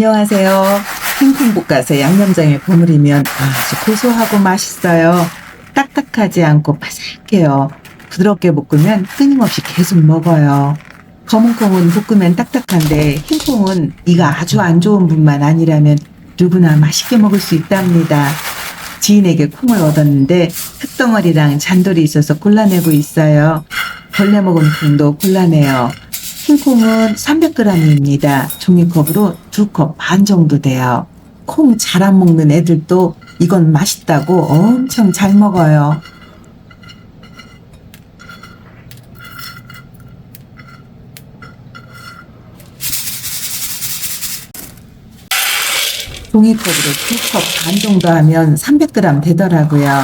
안녕하세요. 흰콩 볶아서 양념장에 버무리면 아주 고소하고 맛있어요. 딱딱하지 않고 바삭해요. 부드럽게 볶으면 끊임없이 계속 먹어요. 검은 콩은 볶으면 딱딱한데 흰콩은 이가 아주 안 좋은 분만 아니라면 누구나 맛있게 먹을 수 있답니다. 지인에게 콩을 얻었는데 흙덩어리랑 잔돌이 있어서 골라내고 있어요. 벌레 먹은 콩도 골라내요. 흰콩은 300g입니다. 종이컵으로 2컵 반 정도 돼요. 콩 잘 안 먹는 애들도 이건 맛있다고 엄청 잘 먹어요. 종이컵으로 2컵 반 정도 하면 300g 되더라고요.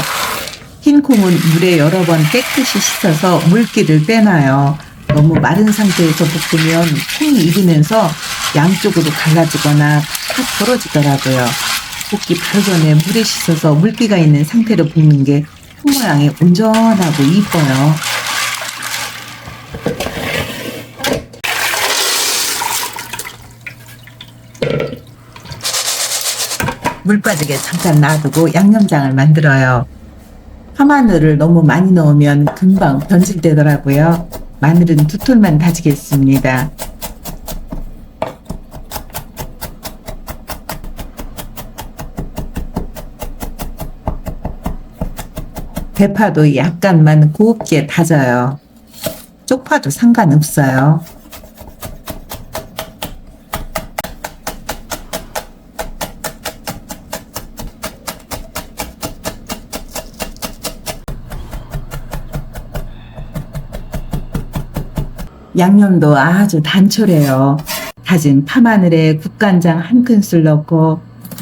흰콩은 물에 여러 번 깨끗이 씻어서 물기를 빼놔요. 너무 마른 상태에서 볶으면 콩이 익으면서 양쪽으로 갈라지거나 탁 벌어지더라고요. 볶기 바로 전에 물에 씻어서 물기가 있는 상태로 볶는 게 콩 모양이 온전하고 이뻐요. 물 빠지게 잠깐 놔두고 양념장을 만들어요. 파마늘을 너무 많이 넣으면 금방 변질되더라고요. 마늘은 2톨만 다지겠습니다. 대파도 약간만 곱게 다져요. 쪽파도 상관없어요. 양념도 아주 단촐해요. 다진 파마늘에 국간장 1큰술 넣고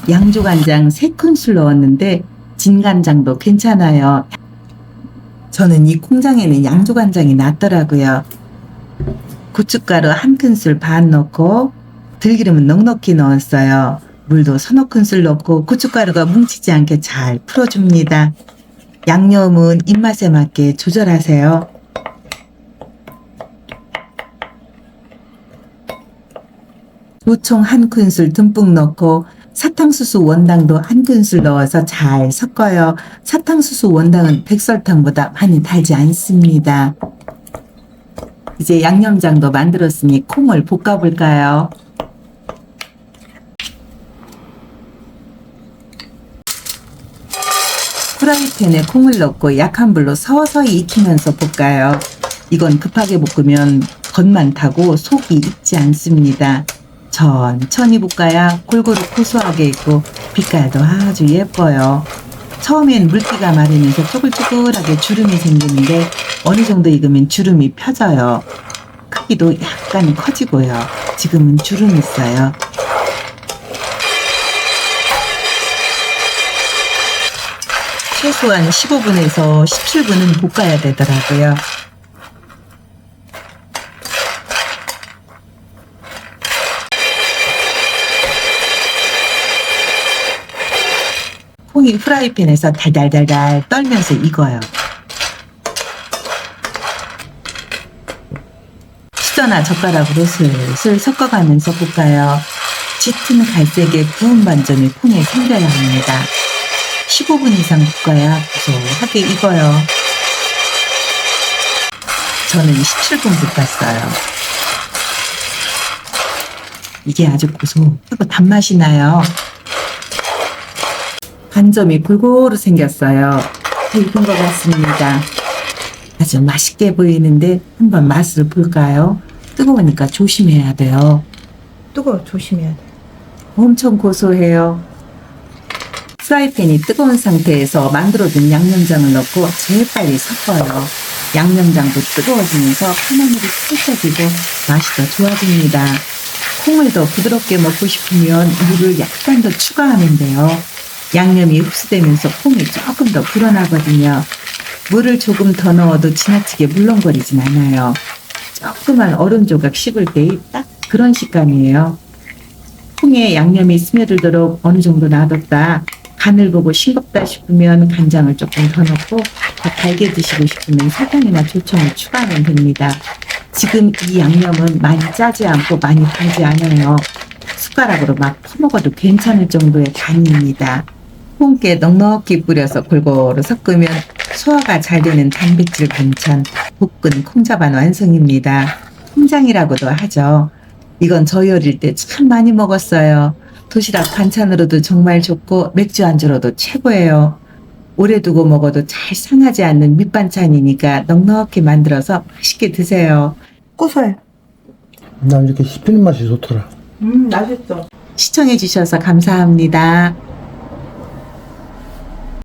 양조간장 3큰술 넣었는데 진간장도 괜찮아요. 저는 이 콩장에는 양조간장이 낫더라고요. 고춧가루 1큰술 반 넣고 들기름은 넉넉히 넣었어요. 물도 서너 큰술 넣고 고춧가루가 뭉치지 않게 잘 풀어줍니다. 양념은 입맛에 맞게 조절하세요. 무총 1큰술 듬뿍 넣고 사탕수수 원당도 1큰술 넣어서 잘 섞어요. 사탕수수 원당은 백설탕보다 많이 달지 않습니다. 이제 양념장도 만들었으니 콩을 볶아볼까요? 프라이팬에 콩을 넣고 약한 불로 서서히 익히면서 볶아요. 이건 급하게 볶으면 겉만 타고 속이 익지 않습니다. 천천히 볶아야 골고루 고소하게 익고 빛깔도 아주 예뻐요. 처음엔 물기가 마르면서 쪼글쪼글하게 주름이 생기는데 어느 정도 익으면 주름이 펴져요. 크기도 약간 커지고요. 지금은 주름이 있어요. 최소한 15분에서 17분은 볶아야 되더라고요. 콩이 프라이팬에서 달달달달 떨면서 익어요. 수저나 젓가락으로 슬슬 섞어가면서 볶아요. 짙은 갈색의 구운 반점이 콩에 생겨야 합니다. 15분 이상 볶아야 고소하게 익어요. 저는 17분 볶았어요. 이게 아주 고소하고 단맛이 나요. 반점이 골고루 생겼어요. 익은 것 같습니다. 아주 맛있게 보이는데 한번 맛을 볼까요? 뜨거우니까 조심해야 돼요. 조심해야 돼요. 엄청 고소해요. 프라이팬이 뜨거운 상태에서 만들어둔 양념장을 넣고 재빨리 섞어요. 양념장도 뜨거워지면서 파마늘이 살짝 익고 맛이 더 좋아집니다. 콩을 더 부드럽게 먹고 싶으면 물을 약간 더 추가하면 돼요. 양념이 흡수되면서 콩이 조금 더 불어나거든요. 물을 조금 더 넣어도 지나치게 물렁거리진 않아요. 조그만 얼음 조각 씹을 때 딱 그런 식감이에요. 콩에 양념이 스며들도록 어느 정도 놔뒀다. 간을 보고 싱겁다 싶으면 간장을 조금 더 넣고 더 달게 드시고 싶으면 설탕이나 조청을 추가하면 됩니다. 지금 이 양념은 많이 짜지 않고 많이 달지 않아요. 숟가락으로 막 퍼먹어도 괜찮을 정도의 간입니다. 콩깨 넉넉히 뿌려서 골고루 섞으면 소화가 잘 되는 단백질 반찬 볶은 콩자반 완성입니다. 콩장이라고도 하죠. 이건 저희 어릴 때 참 많이 먹었어요. 도시락 반찬으로도 정말 좋고 맥주 안주로도 최고예요. 오래 두고 먹어도 잘 상하지 않는 밑반찬이니까 넉넉히 만들어서 맛있게 드세요. 고소해. 난 이렇게 씹히는 맛이 좋더라. 맛있어. 시청해주셔서 감사합니다.